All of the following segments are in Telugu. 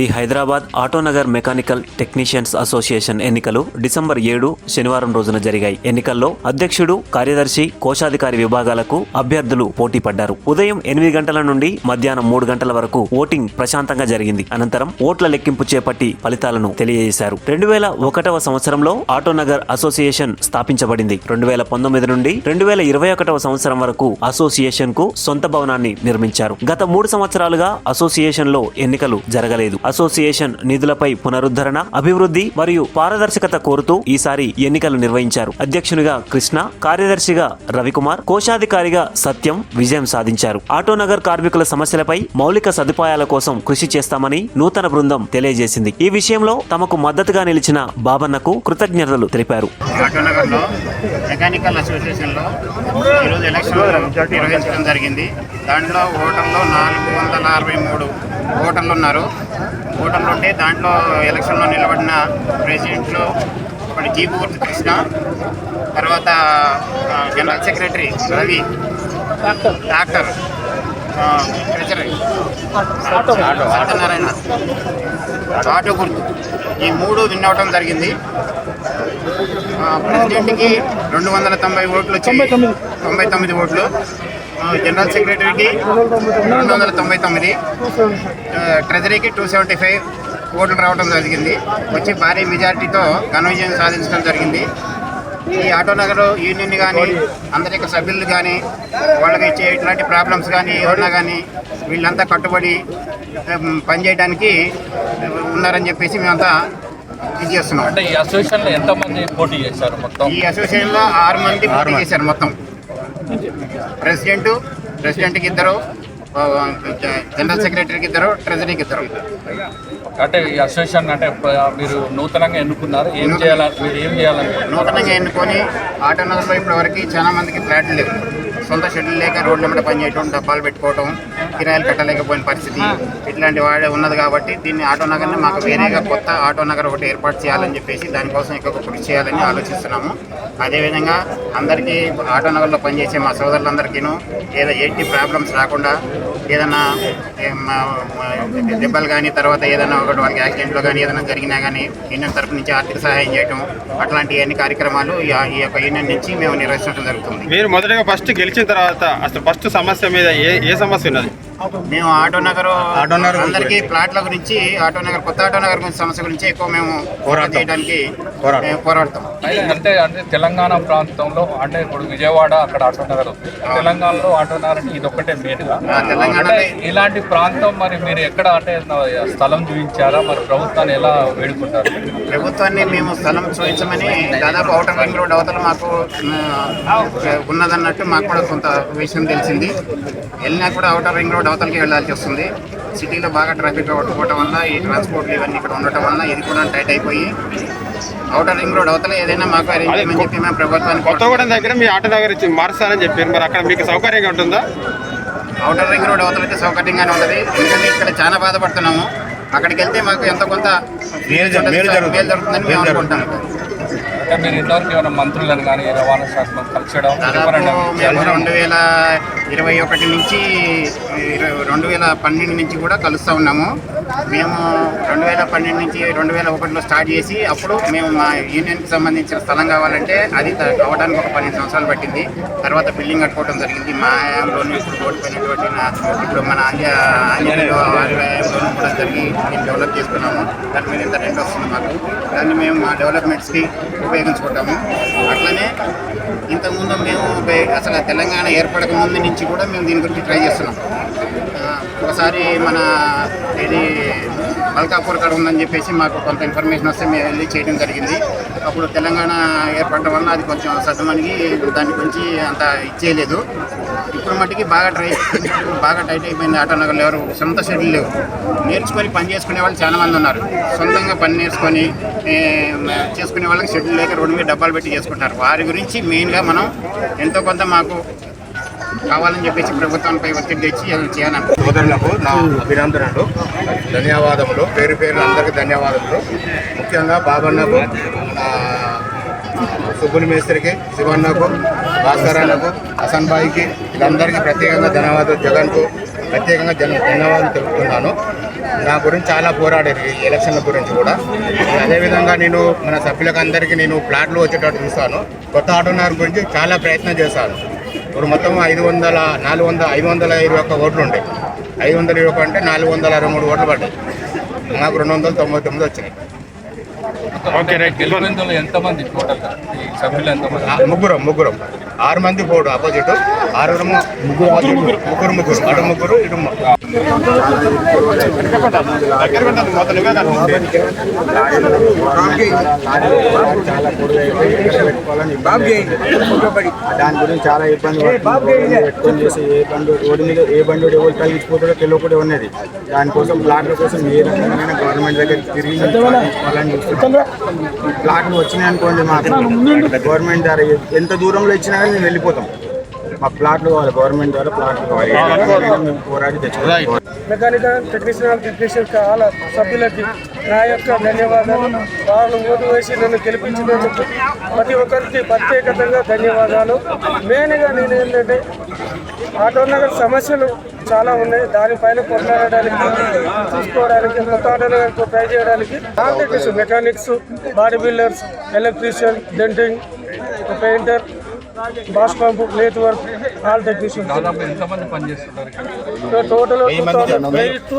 The Hyderabad Autonagar mechanical technicians association ఎన్నికలు డిసెంబర్ 7 శనివారం రోజున జరిగాయి. ఎన్నికల్లో అధ్యక్షుడు, కార్యదర్శి, కోశాధికారి విభాగాలకు అభ్యర్థులు పోటీ పడ్డారు. ఉదయం 8 గంటల నుండి మధ్యాహ్నం 3 గంటల వరకు ఓటింగ్ ప్రశాంతంగా జరిగింది. అనంతరం ఓట్ల లెక్కింపు చేపట్టి ఫలితాలను తెలియజేశారు. 2001వ సంవత్సరంలో ఆటోనగర్ అసోసియేషన్ స్థాపించబడింది. 2019 నుండి 2021వ సంవత్సరం వరకు అసోసియేషన్ కు సొంత భవనాన్ని నిర్మించారు. గత 3 సంవత్సరాలుగా అసోసియేషన్ లో ఎన్నికలు జరగలేదు. అసోసియేషన్ నిధులపై పునరుద్ధరణ, అభివృద్ధి మరియు పారదర్శకత కోరుతూ ఈసారి ఎన్నికలు నిర్వహించారు. అధ్యక్షునిగా కృష్ణ, కార్యదర్శిగా రవికుమార్, కోశాధికారిగా సత్యం విజయం సాధించారు. ఆటోనగర్ కార్మికుల సమస్యలపై మౌలిక సదుపాయాల కోసం కృషి చేస్తామని నూతన బృందం తెలియజేసింది. ఈ విషయంలో తమకు మద్దతుగా నిలిచిన బాబన్నకు కృతజ్ఞతలు తెలిపారు. మెకానికల్ అసోసియేషన్ లో ఈరోజు ఎలక్షన్ నిర్వహించడం జరిగింది. దాంట్లో ఓటర్లు 463 ఓటర్లు ఉన్నారు. ఓటర్లు ఉంటే దాంట్లో ఎలక్షన్లో నిలబడిన ప్రెసిడెంట్లు ఇప్పుడు జీపూర్తి కృష్ణ, తర్వాత general secretary Ravi, doctor, treasury Satyanarayana, auto గుర్తు, ఈ 3 విన్ అవడం జరిగింది. ప్రెసిడెంట్కి 290 ఓట్లు వచ్చి 99 ఓట్లు, జనరల్ సెక్రటరీకి 299, ట్రెజరీకి 275 ఓట్లు రావడం జరిగింది. వచ్చి భారీ మెజార్టీతో ఘన విజయం సాధించడం జరిగింది. ఈ ఆటోనగర్ యూనియన్ కానీ, అందరి యొక్క సభ్యులు కానీ, వాళ్ళకి ఇచ్చే ఇట్లాంటి ప్రాబ్లమ్స్ కానీ ఏమన్నా కానీ వీళ్ళంతా కట్టుబడి పనిచేయడానికి ఉన్నారని చెప్పేసి మేమంతా ఇది చేస్తున్నాం. అంటే ఈ అసోసియేషన్లో ఎంతమంది పోటీ చేశారు? మొత్తం ఈ అసోసియేషన్లో 6 మంది పోటీ చేశారు. మొత్తం ప్రెసిడెంట్కి 2, జనరల్ సెక్రటరీకి 2, ట్రెజరీకి 2. అంటే ఈ అసోసియేషన్ అంటే మీరు నూతనంగా ఎన్నుకున్నారు, ఏం చేయాలని? నూతనంగా ఎన్నుకొని ఆటోనగర్లో ఇప్పటివరకు చాలా మందికి ఫ్లాట్లు లేవు. సొంత షెడ్యూల్ లేక రోడ్ల మీద పనిచేయటం, డబ్బాలు పెట్టుకోవటం, కిరాయిలు కట్టలేకపోయిన పరిస్థితి ఇట్లాంటి వాడే ఉన్నది. కాబట్టి దీన్ని ఆటోనగర్ని మాకు వేరేగా కొత్త ఆటోనగర్ ఒకటి ఏర్పాటు చేయాలని చెప్పేసి దానికోసం ఎక్కువ కృషి చేయాలని ఆలోచిస్తున్నాము. అదేవిధంగా అందరికీ ఆటోనగర్లో పనిచేసే మా సోదరులందరికీను ఎట్టి ప్రాబ్లమ్స్ రాకుండా, ఏదైనా దెబ్బలు కానీ, తర్వాత ఏదైనా ఒకటి వాళ్ళకి యాక్సిడెంట్లో కానీ ఏదైనా జరిగినా కానీ యూనియన్ తరఫు నుంచి ఆర్థిక సహాయం చేయటం, అట్లాంటి అన్ని కార్యక్రమాలు ఈ యొక్క యూనియన్ నుంచి మేము నిర్వహించడం జరుగుతుంది. మీరు మొదటగా ఫస్ట్ గెలిచిన తర్వాత అసలు ఫస్ట్ సమస్య మీద ఏ సమస్య ఉన్నది? మేము ఆటోనగర్ అందరికీ ప్లాట్ల గురించి, కొత్త ఆటోనగర్ గురించి సమస్య గురించి ఎక్కువ మేము చేయడానికి పోరాడతాం. అంటే తెలంగాణ ప్రాంతంలో, అంటే ఇప్పుడు విజయవాడ అక్కడ ఆటోనగర్ ఉంది, తెలంగాణలో ఆటోనగర్ అంటే ఇది ఒక్కటే మెయిన్గా తెలంగాణ. ఇలాంటి ప్రాంతం మరి మీరు ఎక్కడ అంటే స్థలం చూపించారా? మరి ప్రభుత్వాన్ని ఎలా వేడుకుంటారు? ప్రభుత్వాన్ని మేము స్థలం చూపించమని దాదాపు ఔటర్ రింగ్ రోడ్ అవతల మాకు ఉన్నదన్నట్టు మాకు కూడా కొంత విషయం తెలిసింది. వెళ్ళినా కూడా ఔటర్ రింగ్ రోడ్ అవతలకి వెళ్ళాల్సి వస్తుంది. సిటీలో బాగా ట్రాఫిక్ పట్టుకోవడం వల్ల, ఈ ట్రాన్స్పోర్ట్లు ఇవన్నీ ఇక్కడ ఉండటం వల్ల ఇది కూడా టైట్ అయిపోయి ఔటర్ రింగ్ రోడ్ అవతల ఏదైనా మాకు అరేంజ్ చేయమని చెప్పి మేము ప్రభుత్వానికి. కొత్తగూడెం దగ్గర మీ ఆటోనగర్ మారుస్తారని చెప్పారు, మరి అక్కడ మీకు సౌకర్యంగా ఉంటుందా? ఔటర్ రింగ్ రోడ్ అవతలైతే సౌకర్యంగానే ఉంటుంది. ఎందుకంటే ఇక్కడ చాలా బాధపడుతున్నాము. అక్కడికి వెళ్తే మాకు ఎంతో కొంత మేలు జరుగుతుందని మేము అనుకుంటాము. అంటే మీరు ఇంతవరకు ఏమైనా మంత్రులను కానీ రవాణా శాఖ కలిసడం? మేము 2021 నుంచి 2012 నుంచి కూడా కలుస్తూ ఉన్నాము. మేము 2012 నుంచి 2001లో స్టార్ట్ చేసి, అప్పుడు మేము మా యూనియన్కి సంబంధించిన స్థలం కావాలంటే అది కావడానికి ఒక 12 సంవత్సరాలు పట్టింది. తర్వాత బిల్డింగ్ కట్టుకోవడం జరిగింది. మా హయాంలోనూ ఇప్పుడు ఓడిపోయినటువంటి ఇప్పుడు మన ఆంజనేయులు వారి హయాంలోనూ కూడా జరిగి మేము డెవలప్ చేసుకున్నాము. దాని మీద ఎంత రెంట్ వస్తుంది మాకు, దాన్ని మేము మా డెవలప్మెంట్స్కి ఉపయోగించుకుంటాము. అట్లనే ఇంతకుముందు మేము అసలు తెలంగాణ ఏర్పడక ముందు నుంచి కూడా మేము దీని గురించి ట్రై చేస్తున్నాం. ఒకసారి మన ఇది మల్కాపూర్ కాడ ఉందని చెప్పేసి మాకు కొంత ఇన్ఫర్మేషన్ వస్తే మేము వెళ్ళి చేయడం జరిగింది. అప్పుడు తెలంగాణ ఏర్పడడం వల్ల అది కొంచెం సద్దమనిగి దాని గురించి అంత ఇచ్చేయలేదు. ఇప్పుడు మట్టికి బాగా టైట్ అయిపోయింది. ఆటోనగర్లో ఎవరు సొంత షెడ్యూల్ లేవు. నేర్చుకొని పని చేసుకునే వాళ్ళు చాలామంది ఉన్నారు. సొంతంగా పని నేర్చుకొని చేసుకునే వాళ్ళకి షెడ్యూల్ లేక రోడ్డు మీద డబ్బాలు పెట్టి చేసుకుంటారు. వారి గురించి మెయిన్గా మనం ఎంతో కొంత మాకు కావాలని చెప్పేసి ప్రభుత్వంపై ఒత్తిడి తెచ్చి చేయాలని. సోదరులకు నా అభినందనలు, ధన్యవాదములు, పేరు అందరికీ ధన్యవాదములు. ముఖ్యంగా బాబన్నకు, సుబ్బుని మేస్త్రికి, శివన్నకు, భాస్కరన్నకు, హసన్ భాయికి, వీళ్ళందరికీ ప్రత్యేకంగా ధన్యవాదాలు. జగన్కు ప్రత్యేకంగా ధన్యవాదాలు తెలుపుతున్నాను. నా గురించి చాలా పోరాడారు ఈ ఎలక్షన్ల గురించి కూడా. అదేవిధంగా నేను మన సభ్యులకు అందరికీ నేను ప్లాట్లు వచ్చేటట్టు చూస్తాను. కొత్త ఆటోనగర్ గురించి చాలా ప్రయత్నం చేశాను. ఇప్పుడు మొత్తం 521 ఓట్లు ఉండే. 521 అంటే 463 ఓట్లు పడ్డాయి. నాకు 299 వచ్చినాయి. Okay right. గెలుపెందులో ఎంతమంది టోటల్ ఈ సభ్యులు ఎంతమంది? ముగ్గురం 6 మంది పోడు ఆపోజిట్, 6 ముగ్గురు అటు ముగ్గురు ఇటు దాని గురించి చాలా ఇబ్బంది పెట్టుకొని చేసి రోడ్డు మీద ఏ బండి ఎవరు కలిగిపోతాడో తెలియకుండా ఉన్నది. దానికోసం ప్లాట్ల కోసం ఏ రకమైన గవర్నమెంట్ దగ్గర తిరిగి తీసుకోవాలని చూస్తున్నాం. ప్లాట్లు వచ్చినాయి అనుకోండి, మాకు గవర్నమెంట్ ద్వారా ఎంత దూరంలో ఇచ్చినా కానీ మేము వెళ్ళిపోతాం. మాకు ప్లాట్లు కావాలి, గవర్నమెంట్ ద్వారా ప్లాట్లు కావాలి. మేము పోరాడి తెచ్చుకోవాలి. మెకానికల్ టెక్నీషియన్ చాలా సభ్యులకి నా యొక్క ధన్యవాదాలు. వాళ్ళు ఓటు వేసి నన్ను గెలిపించినందుకు ప్రతి ఒక్కరికి ప్రత్యేకంగా ధన్యవాదాలు. మెయిన్గా నేను ఏంటంటే ఆటోనగర్ సమస్యలు చాలా ఉన్నాయి. దానిపైన కొట్లాడడానికి, చూసుకోవడానికి, కొత్త ఆటోనగర్ ట్రై చేయడానికి all technician, mechanics, body builders, electrician, denting, painter, బాస్ pump, lathe work, all technician. దాదాపు ఎంతమంది పనిచేస్తున్నారు? టోటల్ 1500.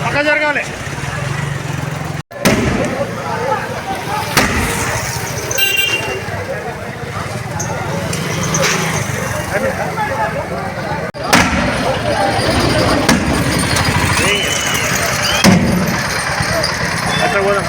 పక్క జరగాలి. అట్లా పోదాం.